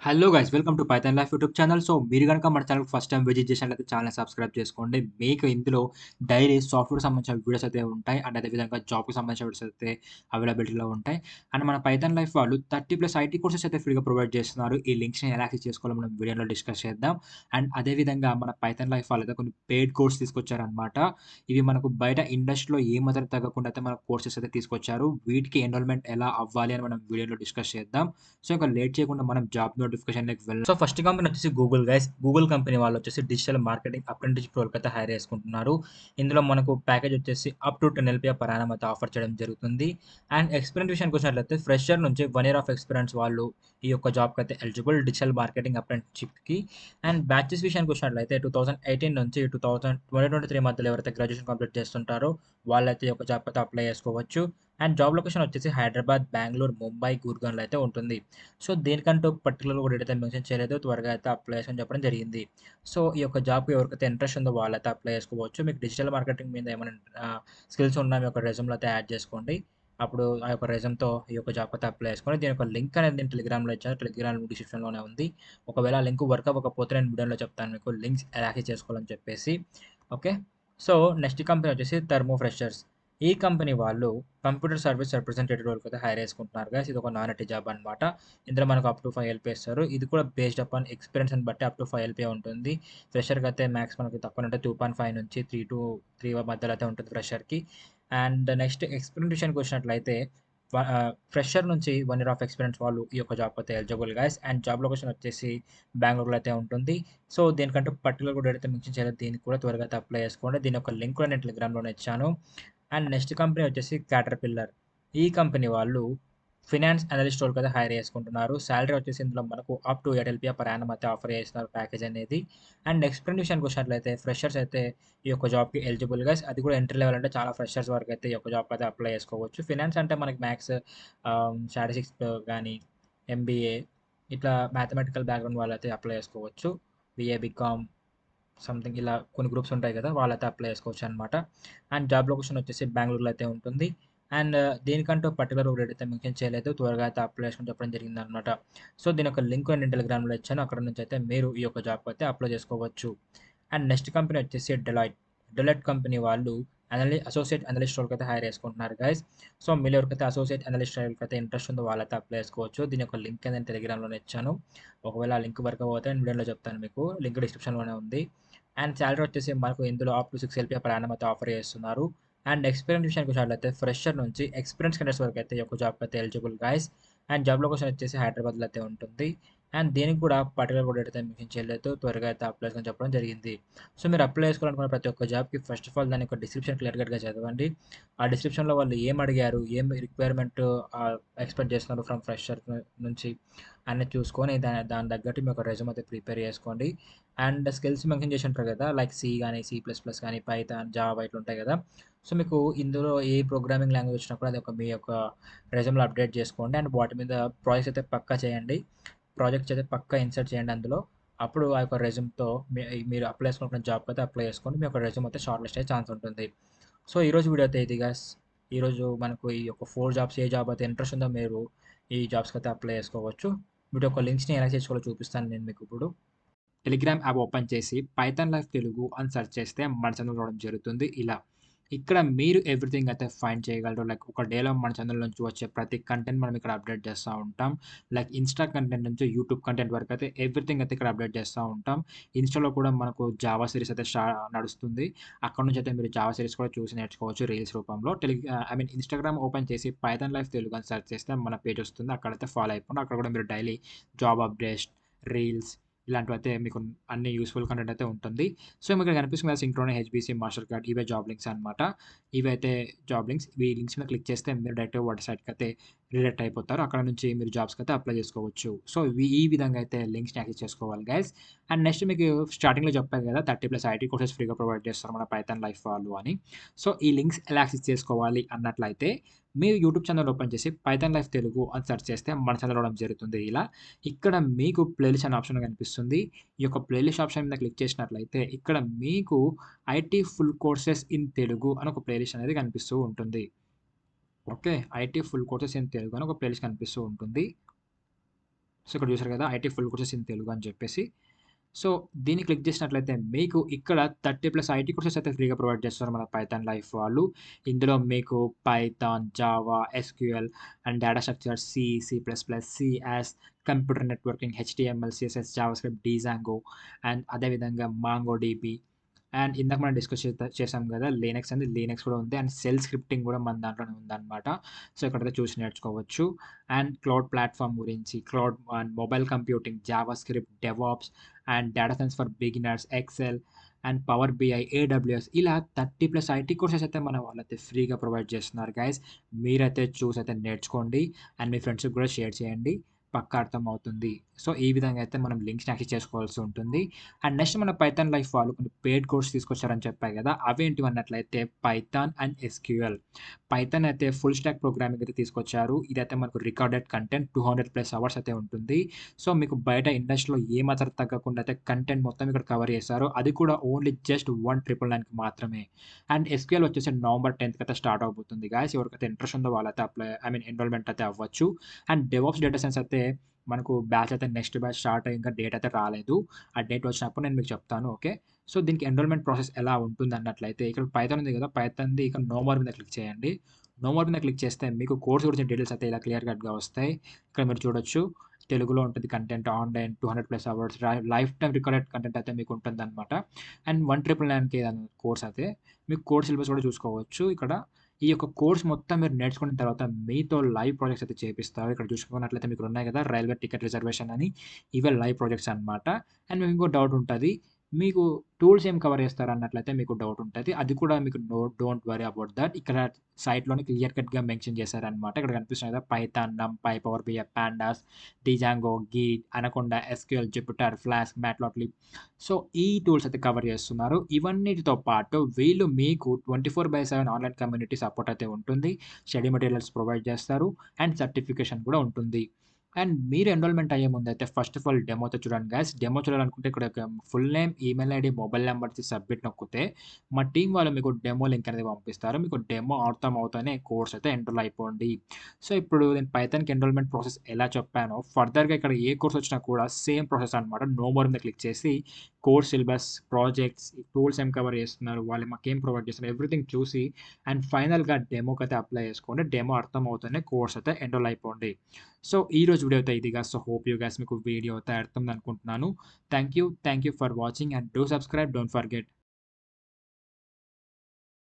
Hello guys welcome to Python life YouTube channel. So మీరు కనుక మన ఛానల్ ఫస్ట్ టైం విజిట్ చేసినట్లయితే channel subscribe చేసుకోండి. మీకు ఇందులో డైలీ సాఫ్ట్వేర్ సంబంధించిన వీడియోస్ అయితే ఉంటాయి. అండ్ అదేవిధంగా జాబ్‌కి సంబంధించిన వీడియోస్ అయితే అవైలబిలిటీలో ఉంటాయి. అండ్ మన పైథాన్ లైఫ్ వాళ్ళు 30+ ఐటీ కోర్సెస్ అయితే ఫ్రీగా ప్రొవైడ్ చేస్తున్నారు. ఈ లింక్స్‌ని ఎలా యాక్సెస్ చేసుకోవాలో మనం వీడియోలో డిస్కస్ చేద్దాం. అండ్ అదేవిధంగా మన పైథాన్ లైఫ్ వాళ్ళు అయితే కొన్ని పెయిడ్ కోర్స్ తీసుకొచ్చారనమాట. ఇవి మనకు బయట ఇండస్ట్రీలో ఏ మాత్రం తగ్గకుండా అయితే మన కోర్సెస్ అయితే తీసుకొచ్చారు. వీటికి ఎన్రోల్‌మెంట్ ఎలా అవ్వాలి అని మనం వీడియోలో డిస్కస్ చేద్దాం. సో ఇంకా లేట్ చేయకుండా మనం జాబ్ నోటిఫికేషన్‌లోకి వెళ్దాం. సో ఫస్ట్ కంపెనీ వచ్చేసి గూగుల్ గైస్. గూగుల్ కంపెనీ వాళ్ళు వచ్చేసి డిజిటల్ మార్కెటింగ్ అప్రెంటిస్‌షిప్ రోల్‌కి అయితే హైర్ చేసుకుంటున్నారు. ఇందులో మనకు ప్యాకేజ్ వచ్చేసి up to 10 LPA per annum అయితే ఆఫర్ చేయడం జరుగుతుంది. అండ్ ఎక్స్‌పీరియన్స్ విషయానికి వచ్చినట్లయితే ఫ్రెషర్ నుంచి 1 ఇయర్ ఆఫ్ ఎక్స్‌పీరియన్స్ వాళ్ళు ఈ యొక్క జాబ్‌కి అయితే ఎలిజిబుల్ డిజిటల్ మార్కెటింగ్ అప్రెంటిస్‌షిప్‌కి. అండ్ బ్యాచెస్ విషయానికి వచ్చినట్లయితే 2018 నుంచి 2023 మధ్యలో ఎవరైతే గ్రాడ్యుయేషన్ కంప్లీట్ చేస్తుంటారో వాళ్ళైతే ఈ యొక్క జాబ్‌కి అయితే అప్లై చేసుకోవచ్చు. అండ్ జాబ్ లొకేషన్ వచ్చేసి హైదరాబాద్, బెంగుళూరు, ముంబై, గుర్గాన్‌లో అయితే ఉంటుంది. సో దేనికంటూ పర్టికులర్‌గా కూడా డేట్ అయితే మెన్షన్ చేయలేదు. త్వరగా అయితే అప్లై చేసుకొని చెప్పడం జరిగింది. సో ఈ యొక్క జాబ్‌కి ఎవరికైతే ఇంట్రెస్ట్ ఉందో వాళ్ళైతే అప్లై చేసుకోవచ్చు. మీకు డిజిటల్ మార్కెటింగ్ మీద ఏమైనా స్కిల్స్ ఉన్నా మీ యొక్క రెజ్యూమ్‌లో అయితే యాడ్ చేసుకోండి. అప్పుడు ఆ యొక్క రెజ్యూమ్‌తో ఈ యొక్క జాబ్‌కి అయితే అప్లై చేసుకోండి. దీని యొక్క లింక్ అనేది నేను టెలిగ్రామ్‌లో ఇచ్చాను. టెలిగ్రామ్ డిస్క్రిప్షన్‌లోనే ఉంది. ఒకవేళ ఆ లింక్ వర్క్ అవ్వకపోతే నేను వీడియోలో చెప్తాను మీకు లింక్స్ ఎలా యాక్సెస్ చేసుకోవాలని చెప్పేసి. ఓకే. సో నెక్స్ట్ కంపెనీ వచ్చేసి థర్మో ఫ్రెషర్స్. ఈ కంపెనీ వాళ్ళు కంప్యూటర్ సర్వీస్ రిప్రజెంటేటివ్ రోల్‌కి అయితే హైర్ చేసుకుంటున్నారు గైస్. ఇది ఒక నాన్ ఐటీ జాబ్ అనమాట. ఇందులో మనకు అప్ టు 5 ఎల్‌పీఏ ఇస్తారు. ఇది కూడా బేస్డ్ అపాన్ ఎక్స్‌పీరియన్స్‌ని బట్టి అప్ టు 5 ఎల్‌పీఏ ఉంటుంది. ఫ్రెషర్‌కి అయితే మ్యాక్స్ మనకి తక్కువనే ఉంటది. 2.5 నుంచి 3 మధ్యలో అయితే ఉంటుంది ఫ్రెషర్‌కి. అండ్ నెక్స్ట్ ఎక్స్‌పీరియన్స్ విషయానికి వచ్చినట్లయితే ఫ్రెషర్ నుంచి 1 ఇయర్ ఆఫ్ ఎక్స్‌పీరియన్స్ వాళ్ళు ఈ యొక్క జాబ్‌కి అయితే eligible guys. And job location వచ్చేసి బెంగుళూరులో అయితే ఉంటుంది. సో దీనికంటూ పర్టిక్యులర్ కూడా ఏదైతే మెన్షన్ చేయలేదు. దీనికి కూడా త్వరగా అయితే అప్లై చేసుకోండి. దీని యొక్క లింక్ కూడా నేను టెలిగ్రామ్‌లోనే ఇచ్చాను. అండ్ నెక్స్ట్ కంపెనీ వచ్చేసి క్యాటర్‌పిల్లర్. ఈ కంపెనీ వాళ్ళు ఫినాన్స్ అనలిస్ట్ రోల్‌కి అయితే హైర్ చేసుకుంటున్నారు. సాలరీ వచ్చేసి ఇందులో మనకు up to 8 LPA per annum అయితే ఆఫర్ చేస్తున్నారు ప్యాకేజ్ అనేది. అండ్ ఎక్స్‌పీరియన్స్ విషయానికి వచ్చినట్లయితే ఫ్రెషర్స్ అయితే ఈ యొక్క జాబ్‌కి ఎలిజిబుల్ గైస్. అది కూడా ఎంట్రీ లెవెల్ అంటే చాలా ఫ్రెషర్స్ వరకు అయితే ఈ యొక్క జాబ్‌కి అయితే అప్లై చేసుకోవచ్చు. ఫినాన్స్ అంటే మనకి మ్యాథ్స్ స్టాటిస్టిక్స్ గాని, ఎంబీఏ ఇట్లా మ్యాథమెటికల్ బ్యాక్‌గ్రౌండ్ వాళ్ళైతే అప్లై చేసుకోవచ్చు. బీఏ, బీకామ్ సంథింగ్ ఇలా కొన్ని గ్రూప్స్ ఉంటాయి కదా! వాళ్ళైతే అప్లై చేసుకోవచ్చనమాట. అండ్ జాబ్ లొకేషన్ వచ్చేసి బెంగుళూరులో అయితే ఉంటుంది. అండ్ దీనికంటూ పర్టిక్యులర్ రేట్ అయితే మెన్షన్ చేయలేదు. త్వరగా అయితే అప్లై చేసుకొని చెప్పడం జరిగిందనమాట. సో దీని యొక్క లింక్ నేను టెలిగ్రామ్‌లో ఇచ్చాను. అక్కడ నుంచి అయితే మీరు ఈ యొక్క జాబ్‌కి అయితే అప్లై చేసుకోవచ్చు. అండ్ నెక్స్ట్ కంపెనీ వచ్చేసి డెలాయిట్. డెలాయిట్ కంపెనీ వాళ్ళు అసోసియేట్ అనలిస్ట్ రోల్‌కి అయితే హైర్ చేసుకుంటున్నారు గైస్. సో మీలో ఎవరికైతే అసోసియేట్ అనలిస్ట్ రోల్‌కి అయితే ఇంట్రెస్ట్ ఉందో వాళ్ళైతే అప్లై చేసుకోవచ్చు. దీని యొక్క లింక్ నేను టెలిగ్రామ్‌లోనే ఇచ్చాను. ఒకవేళ ఆ లింక్ వర్క్ అవ్వకపోతే నేను వీడియోలో చెప్తాను మీకు. లింక్ డిస్క్రిప్షన్‌లోనే ఉంది. అండ్ సాలరీ వచ్చేసి మనకు ఇందులో up to 6 LPA per annum అయితే ఆఫర్ చేస్తున్నారు. అండ్ ఎక్స్‌పీరియన్స్ విషయానికి వచ్చినట్లయితే ఫ్రెషర్ నుంచి ఎక్స్‌పీరియన్స్ క్యాండిడేట్స్ వరకు అయితే ఈ యొక్క జాబ్‌కి అయితే eligible guys. And job location వచ్చేసి హైదరాబాద్‌లో అయితే ఉంటుంది. అండ్ దీనికి కూడా పర్టిక్యులర్ కూడా అయితే మెన్షన్ చేయలేదు. త్వరగా అయితే అప్లై చేసుకొని చెప్పడం జరిగింది. సో మీరు అప్లై చేసుకోవాలనుకున్న ప్రతి ఒక్క జాబ్‌కి ఫస్ట్ ఆఫ్ ఆల్ దాని యొక్క డిస్క్రిప్షన్ క్లియర్ కట్‌గా చదవండి. ఆ డిస్క్రిప్షన్‌లో వాళ్ళు ఏం అడిగారు, ఏం రిక్వైర్మెంట్ ఎక్స్‌పెక్ట్ చేస్తున్నారు ఫ్రమ్ ఫ్రెషర్ నుంచి అన్నీ చూసుకొని దాని తగ్గట్టు మీ యొక్క రెజ్యూమ్ అయితే ప్రిపేర్ చేసుకోండి. అండ్ స్కిల్స్ మెన్షన్ చేసి ఉంటారు కదా! లైక్ సి గాని, సి ప్లస్ ప్లస్ గాని, పైథాన్, జావా ఇట్లా ఉంటాయి కదా! సో మీకు ఇందులో ఏ ప్రోగ్రామింగ్ లాంగ్వేజ్ వచ్చినా కూడా అది ఒక మీ యొక్క రెజ్యూమ్‌లో అప్డేట్ చేసుకోండి. అండ్ వాటి మీద ప్రాజెక్ట్స్ అయితే పక్కా చేయండి. ప్రాజెక్ట్స్ అయితే పక్కా ఇన్సర్ట్ చేయండి అందులో. అప్పుడు ఆ యొక్క రెజ్యూమ్‌తో మీరు అప్లై చేసుకుంటున్న జాబ్‌కి అయితే అప్లై చేసుకోండి. మీ యొక్క రెజ్యూమ్ అయితే షార్ట్ లిస్ట్ అయ్యే ఛాన్స్ ఉంటుంది. సో ఈరోజు వీడియో అయితే ఇది గైస్. ఈరోజు మనకు ఈ యొక్క 4 జాబ్స్ ఏ జాబ్ అయితే ఇంట్రెస్ట్ ఉందో మీరు ఈ జాబ్స్‌కి అయితే అప్లై చేసుకోవచ్చు. వీటి యొక్క లింక్స్‌ని ఎలా చేసుకోవాలో చూపిస్తాను నేను మీకు ఇప్పుడు. టెలిగ్రామ్ యాప్ ఓపెన్ చేసి పైథాన్ లైఫ్ తెలుగు అని సెర్చ్ చేస్తే మన ఛానల్ రావడం జరుగుతుంది ఇలా. ఇక్కడ మీరు ఎవ్రీథింగ్ అయితే ఫైండ్ చేయగలరు. లైక్ ఒక డేలో మన ఛానల్ నుంచి వచ్చే ప్రతి కంటెంట్ మనం ఇక్కడ అప్డేట్ చేస్తా ఉంటాం. లైక్ ఇన్‌స్టా కంటెంట్ నుంచి యూట్యూబ్ కంటెంట్ వరకు అయితే ఎవ్రీథింగ్ అయితే ఇక్కడ అప్డేట్ చేస్తా ఉంటాం. ఇన్‌స్టాలో కూడా మనకు జావా సీరీస్ అయితే నడుస్తుంది. అక్కడ నుంచి అయితే మీరు జావా సీరీస్ కూడా చూసి నేర్చుకోవచ్చు రీల్స్ రూపంలో. ఐ మీన్ ఇన్‌స్టాగ్రామ్ ఓపెన్ చేసి పైథాన్ లైఫ్ తెలుగు అని సెర్చ్ చేస్తే మన పేజ్ వస్తుంది. అక్కడైతే ఫాలో అయిపోండి. అక్కడ కూడా మీరు డైలీ జాబ్ అప్డేట్స్, రీల్స్ ఇలాంటివైతే మీకు అన్ని యూజ్‌ఫుల్ కంటెంట్ అయితే ఉంటుంది. సో, మీకు ఇక్కడ కనిపిస్తుంది కదా! సింక్రోని, హెచ్‌బీసీ, మాస్టర్ కార్డ్ ఇవే జాబ్ లింక్స్ అన్నమాట. ఇవైతే జాబ్ లింక్స్. ఈ లింక్స్ మీద క్లిక్ చేస్తే మీరు డైరెక్ట్‌గా వాటి సైట్‌కయితే రిడైరెక్ట్ అయిపోతారు. అక్కడ నుంచి మీరు జాబ్స్‌కయితే అప్లై చేసుకోవచ్చు. సో, ఈ విధంగా అయితే లింక్స్‌ని యాక్సెస్ చేసుకోవాలి గైస్. అండ్ నెక్స్ట్ మీకు స్టార్టింగ్‌లో చెప్పాను కదా! 30+ ఐటీ కోర్సెస్ ఫ్రీగా ప్రొవైడ్ చేస్తారు మన పైథాన్ లైఫ్ వాళ్ళు అని. సో, ఈ లింక్స్ ఎలా యాక్సెస్ చేసుకోవాలి అన్నట్లయితే మీరు యూట్యూబ్ ఛానల్ ఓపెన్ చేసి పైథాన్ లైఫ్ తెలుగు అని సెర్చ్ చేస్తే మన ఛానల్ రావడం జరుగుతుంది ఇలా. ఇక్కడ మీకు ప్లేలిస్ట్ అనే ఆప్షన్ కనిపిస్తుంది. ఈ యొక్క ప్లేలిస్ట్ ఆప్షన్ మీద క్లిక్ చేసినట్లయితే ఇక్కడ మీకు IT full courses in Telugu అని ఒక ప్లేలిస్ట్ అనేది కనిపిస్తూ ఉంటుంది. Okay. IT full courses in Telugu అని ఒక ప్లేలిస్ట్ కనిపిస్తూ ఉంటుంది. సో, ఇక్కడ చూసారు కదా! IT full courses in Telugu అని చెప్పేసి. సో, దీన్ని క్లిక్ చేసినట్లయితే మీకు ఇక్కడ 30+ ఐటీ కోర్సెస్ అయితే ఫ్రీగా ప్రొవైడ్ చేస్తున్నారు మన పైథాన్ లైఫ్ వాళ్ళు. ఇందులో మీకు Python, Java, SQL and data structure, C plus plus, CS, computer networking, HTML, CSS, JavaScript, Django and అదే విధంగా మాంగోడీబీ అండ్ ఇందాక మనం డిస్కస్ చేసాం కదా! లినక్స్ అనేది లినక్స్ కూడా ఉంది. అండ్ సెల్ స్క్రిప్టింగ్ కూడా మన దాంట్లోనే ఉందన్నమాట. సో, ఇక్కడైతే చూసి నేర్చుకోవచ్చు. అండ్ క్లౌడ్ ప్లాట్‌ఫార్మ్ గురించి, cloud and mobile computing, JavaScript, DevOps and data science for beginners, Excel and power BI, AWS ఇలా 30+ ఐటీ కోర్సెస్ అయితే మన వాళ్ళైతే ఫ్రీగా ప్రొవైడ్ చేస్తున్నారు గైస్. మీరైతే చూసైతే నేర్చుకోండి. అండ్ మీ ఫ్రెండ్స్‌కి కూడా షేర్ చేయండి. పక్కా అర్థమవుతుంది. సో, ఈ విధంగా అయితే మనం లింక్స్‌ని యాక్సెస్ చేసుకోవాల్సి ఉంటుంది. అండ్ నెక్స్ట్ మన పైథాన్ లైఫ్ వాళ్ళు కొన్ని పెయిడ్ కోర్స్ తీసుకొచ్చారని చెప్పా కదా! అవేంటివన్నట్లయితే పైథాన్ అండ్ ఎస్‌క్యూఎల్. పైథాన్ అయితే ఫుల్ స్టాక్ ప్రోగ్రామింగ్ అయితే తీసుకొచ్చారు. ఇదైతే మనకు రికార్డెడ్ కంటెంట్ 200+ అవర్స్ అయితే ఉంటుంది. సో, మీకు బయట ఇండస్ట్రీలో ఏమాత్రం తగ్గకుండా అయితే కంటెంట్ మొత్తం ఇక్కడ కవర్ చేశారు. అది కూడా ఓన్లీ జస్ట్ 1999కి మాత్రమే. అండ్ ఎస్‌క్యూఎల్ వచ్చేసి నవంబర్ 10థ్ అయితే స్టార్ట్ అవబోతుంది గాయ్స్. ఎవరికైతే ఇంట్రెస్ట్ ఉందో వాళ్ళైతే ఎన్రోల్‌మెంట్ అయితే అవ్వచ్చు. అండ్ డెవాప్స్ డేటా సైన్స్ అయితే మనకు బ్యాచ్ అయితే నెక్స్ట్ బ్యాచ్ స్టార్ట్ అయ్యి ఇంకా డేట్ అయితే రాలేదు. ఆ డేట్ వచ్చినప్పుడు నేను మీకు చెప్తాను. ఓకే. సో, దీనికి ఎన్రోల్‌మెంట్ ప్రాసెస్ ఎలా ఉంటుందన్నట్లయితే ఇక్కడ పైథాన్ ఉంది కదా! పైథాన్‌ది ఇక నో మోర్ మీద క్లిక్ చేయండి. నో మోర్ మీద క్లిక్ చేస్తే మీకు కోర్స్ గురించి డీటెయిల్స్ అయితే ఇలా క్లియర్ కట్‌గా వస్తాయి. ఇక్కడ మీరు చూడొచ్చు. తెలుగులో ఉంటది content online 200+ hours life time recorded content అయితే మీకు ఉంటుందన్నమాట. అండ్ 1999కి కోర్స్ అయితే మీకు కోర్స్ సిలబస్ కూడా చూసుకోవచ్చు. ఇక్కడ ఈ యొక్క కోర్స్ మొత్తం మీరు నేర్చుకున్న తర్వాత మీతో లైవ్ ప్రాజెక్ట్స్ అయితే చేపిస్తారు. ఇక్కడ చూసుకున్నట్లయితే మీకు ఉన్నాయి కదా! రైల్వే టికెట్ రిజర్వేషన్ అని. ఇవే లైవ్ ప్రాజెక్ట్స్ అన్నమాట. అండ్ మీకు ఇంకో డౌట్ ఉంటది. మీకు టూల్స్ ఏం కవర్ చేస్తారన్నట్లయితే మీకు డౌట్ ఉంటది. అది కూడా మీకు డోంట్ వరీ అబౌట్ థట్. ఇక్కడ సైట్‌లోనే క్లియర్ కట్‌గా మెన్షన్ చేశారన్నమాట. ఇక్కడ కనిపిస్తుంది కదా! Python, NumPy, power BI, pandas, Django, Git, Anaconda, SQL, Jupyter, Flask, matplotlib so, ఈ టూల్స్ అయితే కవర్ చేస్తున్నారు. ఇవన్నిటితో పాటు వీళ్ళు మీకు 24/7 ఆన్‌లైన్ కమ్యూనిటీ సపోర్ట్ అయితే ఉంటుంది. స్టడీ మెటీరియల్స్ ప్రొవైడ్ చేస్తారు. అండ్ సర్టిఫికేషన్ కూడా ఉంటుంది. అండ్ మీరు ఎన్రోల్‌మెంట్ అయ్యే ముందైతే ఫస్ట్ ఆఫ్ ఆల్ డెమో అయితే చూడండి గైస్. డెమో చూడాలనుకుంటే ఇక్కడ ఒక full name, email ID, mobile number ఇచ్చి సబ్మిట్ నొక్కితే మా టీమ్ వాళ్ళు మీకు డెమో లింక్ అనేది పంపిస్తారు. మీకు డెమో అర్థమవుతూనే కోర్స్ అయితే ఎన్రోల్ అయిపోండి. సో, ఇప్పుడు నేను పైథాన్‌కి ఎన్రోల్‌మెంట్ ప్రాసెస్ ఎలా చెప్పానో ఫర్దర్‌గా ఇక్కడ ఏ కోర్స్ వచ్చినా కూడా సేమ్ ప్రాసెస్ అనమాట. నో మోర్ మీద క్లిక్ చేసి కోర్స్ సిలబస్, ప్రాజెక్ట్స్, టూల్స్ ఏం కవర్ చేస్తున్నారు, వాళ్ళు మాకేం ప్రొవైడ్ చేస్తున్నారు, ఎవ్రీథింగ్ చూసి అండ్ ఫైనల్‌గా డెమోకైతే అప్లై చేసుకోండి. డెమో అర్థమవుతూనే కోర్స్ అయితే ఎన్రోల్ అయిపోండి. సో, ఈరోజు వీడియో అయితే ఇదిగా. సో, హోప్ యూ గైస్ మీకు వీడియో అయితే అర్థమైందనుకుంటున్నాను. Thank you for watching and do subscribe. Don't forget.